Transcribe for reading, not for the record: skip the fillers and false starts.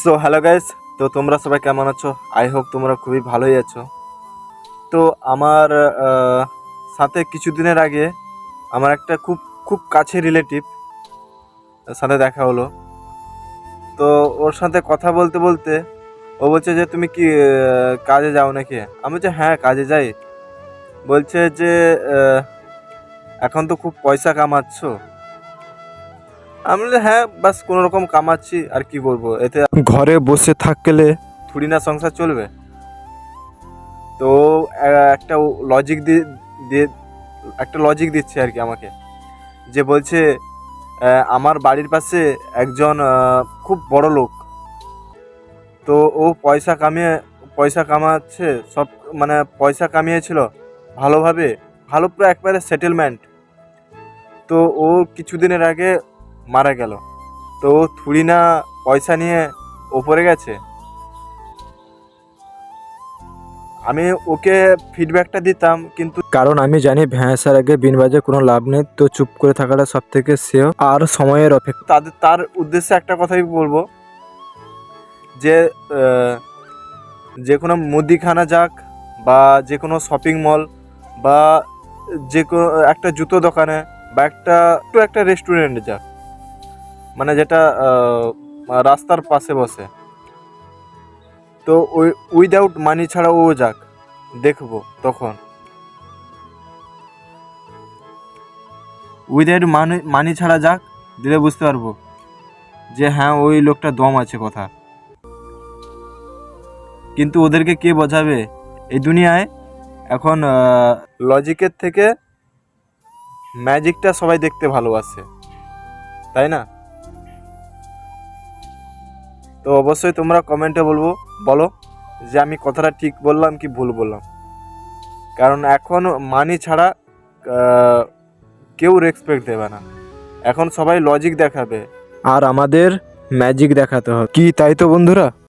So hello guys, তো তোমরা সবাই কেমন আছো? আই হোপ তোমরা খুবই ভালোই আছো। তো আমার সাথে কিছুদিনের আগে আমার একটা খুব খুব কাছের রিলেটিভ সাথে দেখা হলো। তো ওর সাথে কথা বলতে বলতে ও বলছে যে তুমি কি কাজে যাও নাকি? আমি বলছি হ্যাঁ কাজে যাই। বলছে যে আহ, এখন তো খুব পয়সা কামাচ্ছ। আমি বলছি হ্যাঁ বাস কোনো রকম কামাচ্ছি, আর কি করবো, এতে ঘরে বসে থাকলে থুড়ি না সংসার চলবে। তো একটা লজিক দিয়ে একটা লজিক দিচ্ছে আর কি আমাকে, যে বলছে আমার বাড়ির পাশে একজন খুব বড় লোক। তো ও পয়সা কামাচ্ছে সব, মানে পয়সা কামিয়েছিল ভালোভাবে, ভালো পুরো একবারে সেটেলমেন্ট। তো ও কিছুদিনের আগে মারা গেল। তো ও থুড়ি না পয়সা নিয়ে ওপরে গেছে। আমি ওকে ফিডব্যাকটা দিতাম, কিন্তু কারণ আমি জানি ভ্যাঁসার আগে বিন বাজে কোনো লাভ নেই, তো চুপ করে থাকাটা সব থেকে শ্রেয় আর সময়ের অপেক্ষা। তার উদ্দেশ্যে একটা কথাই বলবো, যে যে কোনো মুদিখানা যাক, বা যে কোনো শপিং মল, বা যে কোনো একটা জুতো দোকানে, বা একটা রেস্টুরেন্টে যাক, মানে যেটা রাস্তার পাশে বসে, তো ওই উইদাউট মানি ছাড়া ও যাক, দেখবো তখন উইদাউট মানি ছাড়া যাক, দিলে বুঝতে পারবো যে হ্যাঁ ওই লোকটা দম আছে কথা। কিন্তু ওদেরকে কে বোঝাবে? এই দুনিয়ায় এখন লজিকের থেকে ম্যাজিকটা সবাই দেখতে ভালোবাসে, তাই না? তো অবশ্যই তোমরা কমেন্টে বলো যে আমি কথাটা ঠিক বললাম কি ভুল বললাম। কারণ এখন মানি ছাড়া আহ, কেউ রেসপেক্ট দেবে না। এখন সবাই লজিক দেখাবে আর আমাদের ম্যাজিক দেখাতে হবে, কি তাই তো বন্ধুরা?